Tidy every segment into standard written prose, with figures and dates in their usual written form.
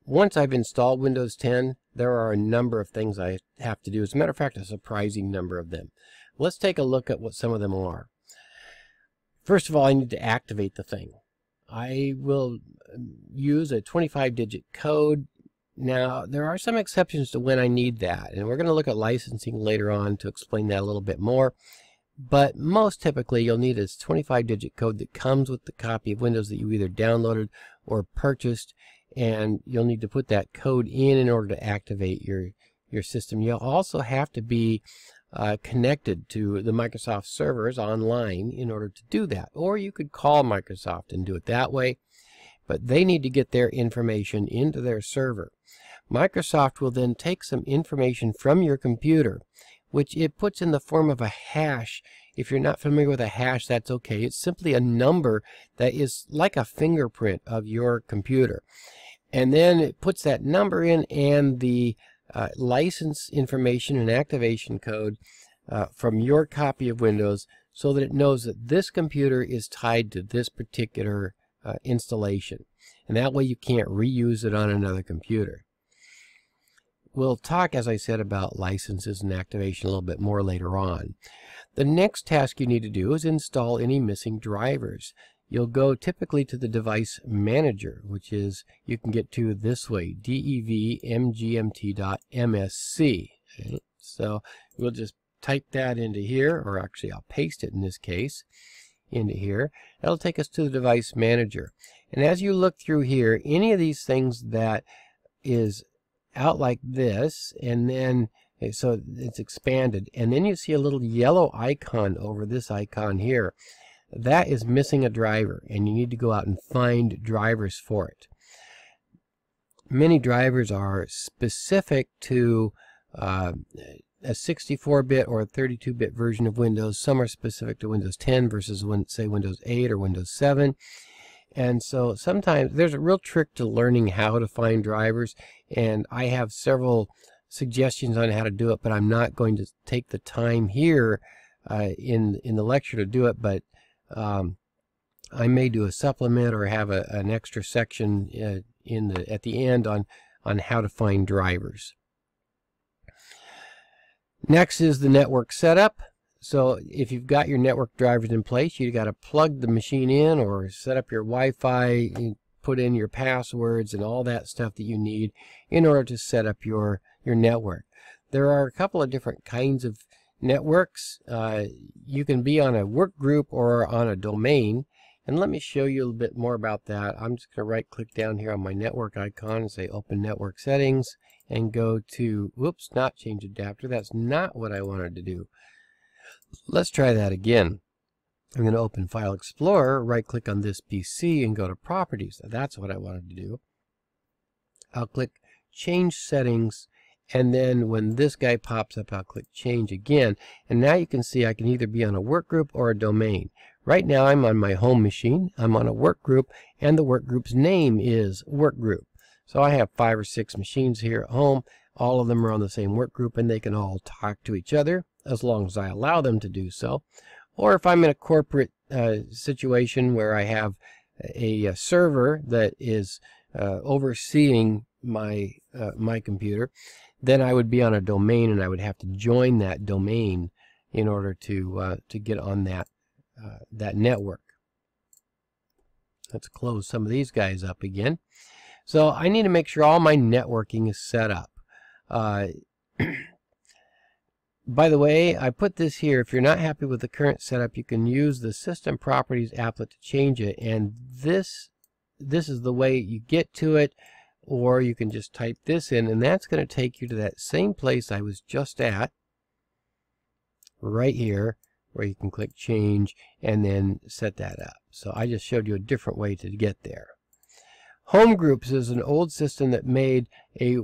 once I've installed Windows 10, there are a number of things I have to do. As a matter of fact, a surprising number of them. Let's take a look at what some of them are. First of all, I need to activate the thing. I will use a 25-digit code. Now, there are some exceptions to when I need that, and we're going to look at licensing later on to explain that a little bit more. But most typically, you'll need this 25-digit code that comes with the copy of Windows that you either downloaded or purchased, and you'll need to put that code in order to activate your system. You'll also have to be connected to the Microsoft servers online in order to do that. Or you could call Microsoft and do it that way, but they need to get their information into their server. Microsoft will then take some information from your computer, which it puts in the form of a hash. If you're not familiar with a hash, that's okay. It's simply a number that is like a fingerprint of your computer. And then it puts that number in and the license information and activation code from your copy of Windows, so that it knows that this computer is tied to this particular installation. And that way you can't reuse it on another computer. We'll talk, as I said, about licenses and activation a little bit more later on. The next task you need to do is install any missing drivers. You'll go typically to the device manager, which is, you can get to this way, devmgmt.msc. Okay? So we'll just type that into here, or actually I'll paste it in this case into here. That'll take us to the device manager. And as you look through here, any of these things that is out like this, and then so it's expanded, and then you see a little yellow icon over this icon here. That is missing a driver, and you need to go out and find drivers for it. Many drivers are specific to a 64-bit or a 32-bit version of Windows. Some are specific to Windows 10 versus, say, Windows 8 or Windows 7. And so sometimes there's a real trick to learning how to find drivers, and I have several suggestions on how to do it, but I'm not going to take the time here in the lecture to do it, but I may do a supplement or have an extra section at the end on how to find drivers. Next is the network setup. So if you've got your network drivers in place, you've got to plug the machine in or set up your Wi-Fi, put in your passwords and all that stuff that you need in order to set up your network. There are a couple of different kinds of networks. You can be on a work group or on a domain, and let me show you a little bit more about that. I'm just going to right click down here on my network icon and say open network settings and go to, whoops, not change adapter. That's not what I wanted to do. Let's try that again. I'm going to open File Explorer, right click on this PC and go to Properties. That's what I wanted to do. I'll click Change Settings, and then when this guy pops up, I'll click Change again. And now you can see I can either be on a work group or a domain. Right now I'm on my home machine. I'm on a work group, and the work group's name is Work Group. So I have 5 or 6 machines here at home. All of them are on the same work group, and they can all talk to each other as long as I allow them to do so. Or if I'm in a corporate situation where I have a server that is overseeing my my computer, then I would be on a domain, and I would have to join that domain in order to get on that that network. Let's close some of these guys up again. So I need to make sure all my networking is set up. By the way, I put this here. If you're not happy with the current setup, you can use the System Properties applet to change it, and this is the way you get to it. Or you can just type this in, and that's going to take you to that same place I was just at, right here, where you can click Change and then set that up. So I just showed you a different way to get there. Home groups is an old system that made a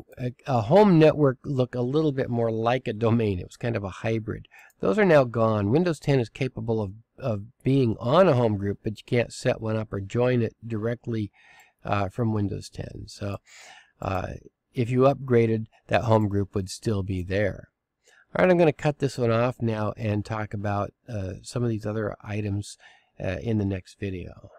home network look a little bit more like a domain. It was kind of a hybrid. Those are now gone. Windows 10 is capable of being on a home group, but you can't set one up or join it directly from Windows 10. So if you upgraded, that home group would still be there. All right, I'm going to cut this one off now and talk about some of these other items in the next video.